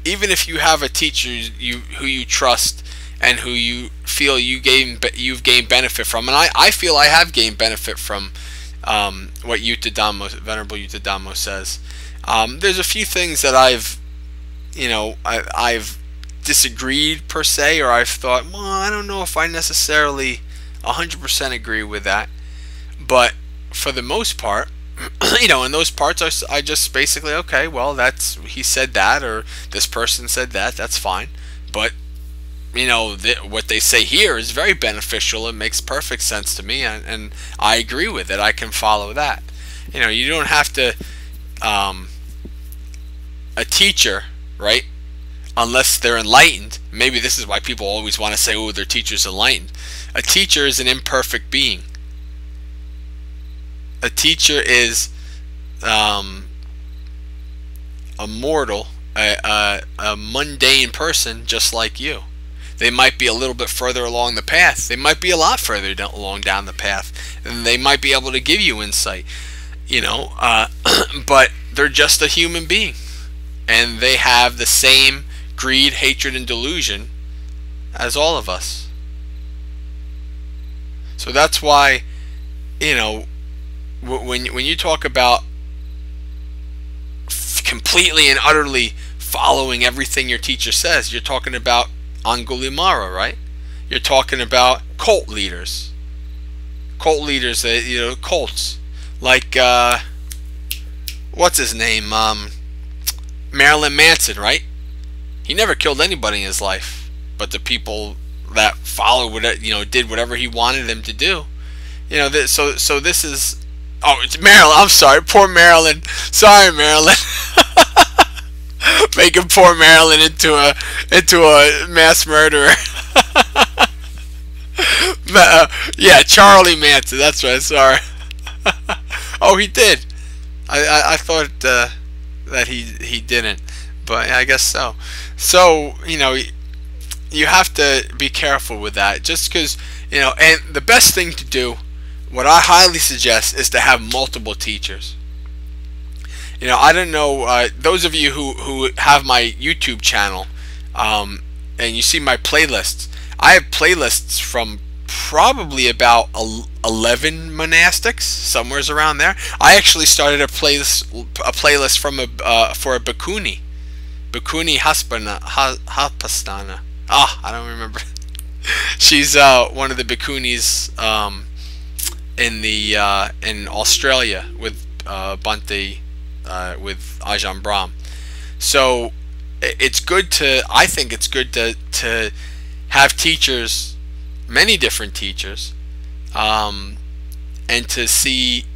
even if you have a teacher who you trust and who you feel you've gained benefit from, and I feel I have gained benefit from what Venerable Yuta Dhamma says. There's a few things that I've disagreed per se, or I've thought, well, I don't know if I necessarily 100% agree with that. But for the most part, in those parts, I just basically, okay, well, he said that, or this person said that, that's fine. But what they say here is very beneficial. It makes perfect sense to me, and I agree with it. I can follow that. You don't have to. A teacher, right? Unless they're enlightened. Maybe this is why people always want to say, "Oh, their teacher's enlightened." A teacher is an imperfect being. A teacher is a mortal, a mundane person just like you. They might be a little bit further along the path. They might be a lot further along down the path, and they might be able to give you insight. But they're just a human being, and they have the same greed, hatred, and delusion as all of us. So that's why, when you talk about completely and utterly following everything your teacher says, you're talking about Angulimala, right? You're talking about cult leaders. Cults. Like, what's his name? Marilyn Manson, right? He never killed anybody in his life, but the people that followed, did whatever he wanted them to do. So this is. Oh, it's Marilyn. I'm sorry, poor Marilyn. Sorry, Marilyn. Making poor Marilyn into a mass murderer. Yeah, Charlie Manson. That's right. Sorry. Oh, he did. I thought that he didn't, but I guess so. So you have to be careful with that. Just because and the best thing to do, what I highly suggest, is to have multiple teachers. I don't know, those of you who have my YouTube channel, and you see my playlists, I have playlists from probably about 11 monastics, somewhere around there. I actually started a playlist from for a Bhikkhuni Hapastana. I don't remember. She's one of the Bhikkhunis in Australia with Bhante. With Ajahn Brahm. So it's good I think it's good to have teachers, many different teachers, and to see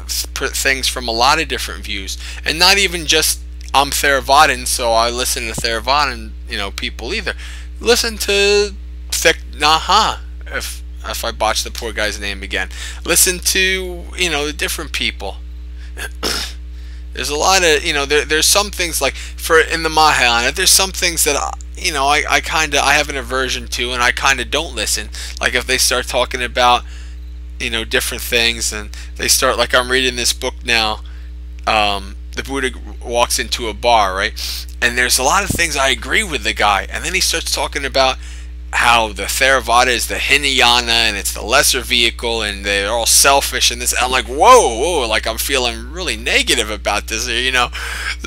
things from a lot of different views, and not even just I'm Theravadan, so I listen to Theravadan people either. Listen to Thich Nhat Hanh, if I botch the poor guy's name again. Listen to the different people. There's a lot of there's some things, like in the Mahayana, there's some things that I have an aversion to, and I kind of don't listen. Like if they start talking about different things, and they start, like I'm reading this book now, the Buddha walks into a bar, right? And there's a lot of things I agree with the guy, and then he starts talking about how the Theravada is the Hinayana, and it's the lesser vehicle, and they're all selfish, and this. I'm like, whoa, like I'm feeling really negative about this,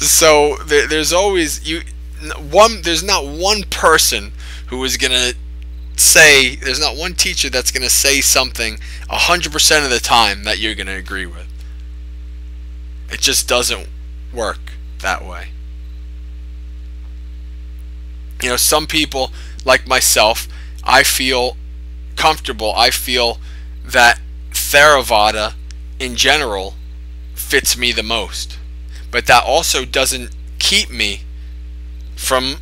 So there's always there's not one person who is gonna say, there's not one teacher that's gonna say something 100% of the time that you're gonna agree with. It just doesn't work that way. Some people, like myself, I feel comfortable. I feel that Theravada in general fits me the most. But that also doesn't keep me from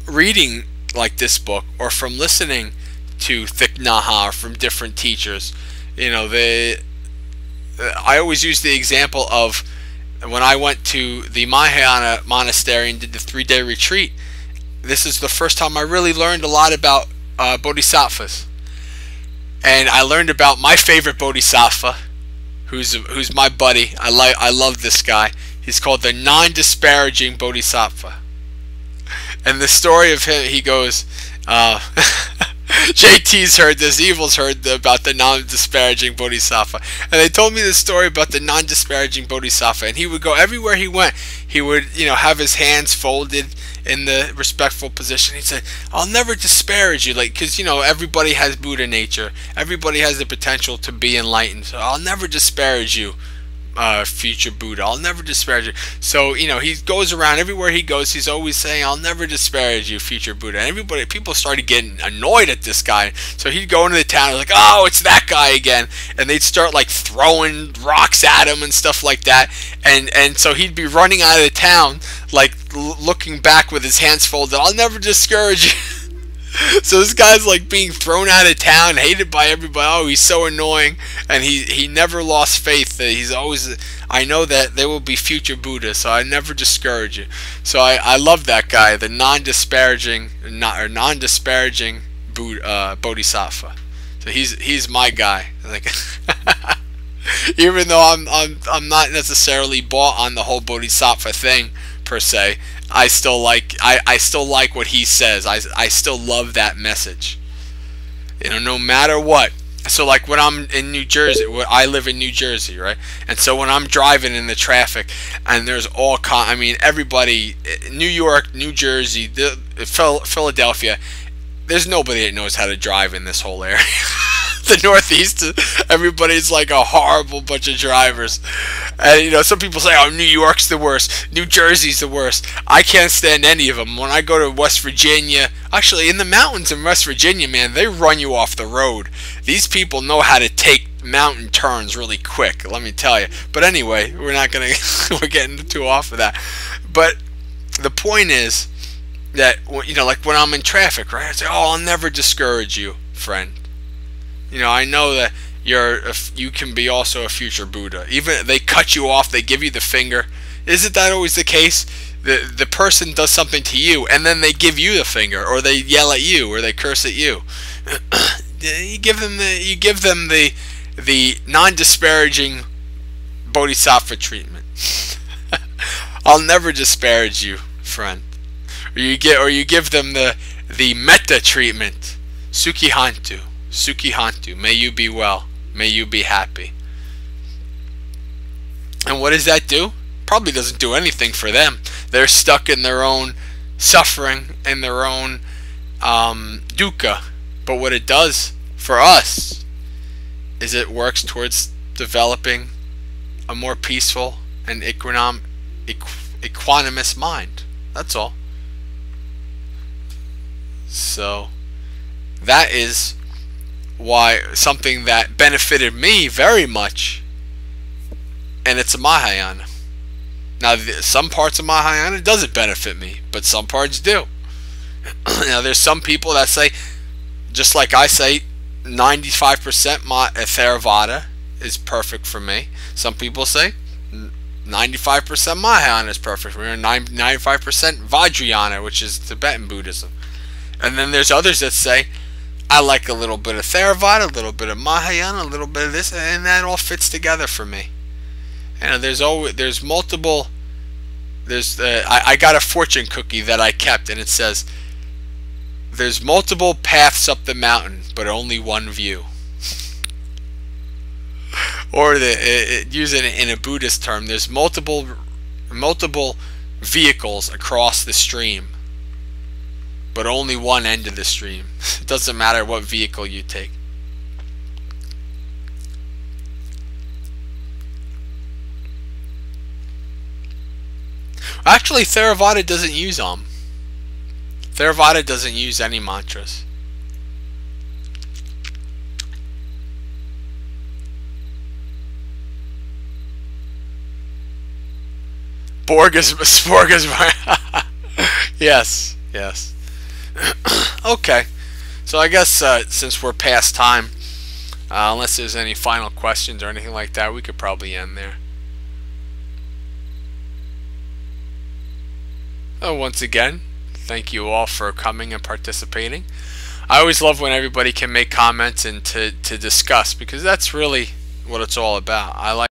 reading like this book, or from listening to Thich Nhat Hanh, or from different teachers. I always use the example of when I went to the Mahayana monastery and did the 3-day retreat. This is the first time I really learned a lot about bodhisattvas, and I learned about my favorite bodhisattva, who's my buddy. I love this guy. He's called the non-disparaging bodhisattva. And the story of him, he goes, JT's heard this, Evil's heard about the non-disparaging bodhisattva. And they told me this story about the non-disparaging bodhisattva. And he would go everywhere he went. He would, have his hands folded in the respectful position. He said, I'll never disparage you. Like, because, everybody has Buddha nature. Everybody has the potential to be enlightened. So I'll never disparage you, future Buddha. I'll never disparage you. So, he goes around everywhere he goes. He's always saying, I'll never disparage you, future Buddha. And people started getting annoyed at this guy. So he'd go into the town, like, oh, it's that guy again. And they'd start like throwing rocks at him and stuff like that. And so he'd be running out of the town, like looking back with his hands folded. I'll never discourage you. So this guy's like being thrown out of town, hated by everybody. Oh, he's so annoying, and he never lost faith. He's always, I know that there will be future Buddha, so I never discourage you. So I love that guy, the non-disparaging Buddha, Bodhisattva. So he's my guy. Like, even though I'm not necessarily bought on the whole Bodhisattva thing per se, I still like what he says. I still love that message. No matter what. So like when I'm in New Jersey, I live in New Jersey, right? And so when I'm driving in the traffic, and there's everybody, New York, New Jersey, Philadelphia, there's nobody that knows how to drive in this whole area. The Northeast, everybody's like a horrible bunch of drivers. And some people say, oh, New York's the worst, New Jersey's the worst. I can't stand any of them. When I go to West Virginia, actually in the mountains in West Virginia, man, they run you off the road. These people know how to take mountain turns really quick, let me tell you. But anyway, we're getting too off of that. But the point is that, like when I'm in traffic, right, I say, oh, I'll never discourage you, friend. I know that you can be also a future Buddha. Even they cut you off, they give you the finger. Isn't that always the case? The person does something to you, and then they give you the finger, or they yell at you, or they curse at you. You give them the non-disparaging bodhisattva treatment. I'll never disparage you, friend. Or you give them the metta treatment, Sukhihantu. Sukhihantu, may you be well, may you be happy. And what does that do? Probably doesn't do anything for them. They're stuck in their own suffering and their own dukkha. But what it does for us is it works towards developing a more peaceful and equanimous mind. That's all. So that is why something that benefited me very much, and it's a Mahayana. Now some parts of Mahayana doesn't benefit me, but some parts do. Now there's some people that say, just like I say, 95% Theravada is perfect for me. Some people say 95% Mahayana is perfect for me, or 95% Vajrayana, which is Tibetan Buddhism. And then there's others that say, I like a little bit of Theravada, a little bit of Mahayana, a little bit of this, and that all fits together for me. And there's multiple. I got a fortune cookie that I kept, and it says, "There's multiple paths up the mountain, but only one view." Or using it in a Buddhist term, there's multiple vehicles across the stream, but only one end of the stream. It doesn't matter what vehicle you take. Actually, Theravada doesn't use Theravada doesn't use any mantras. Sporgas. Yes. Okay, so I guess since we're past time, unless there's any final questions or anything like that, we could probably end there. Once again, thank you all for coming and participating. I always love when everybody can make comments and to discuss, because that's really what it's all about. I like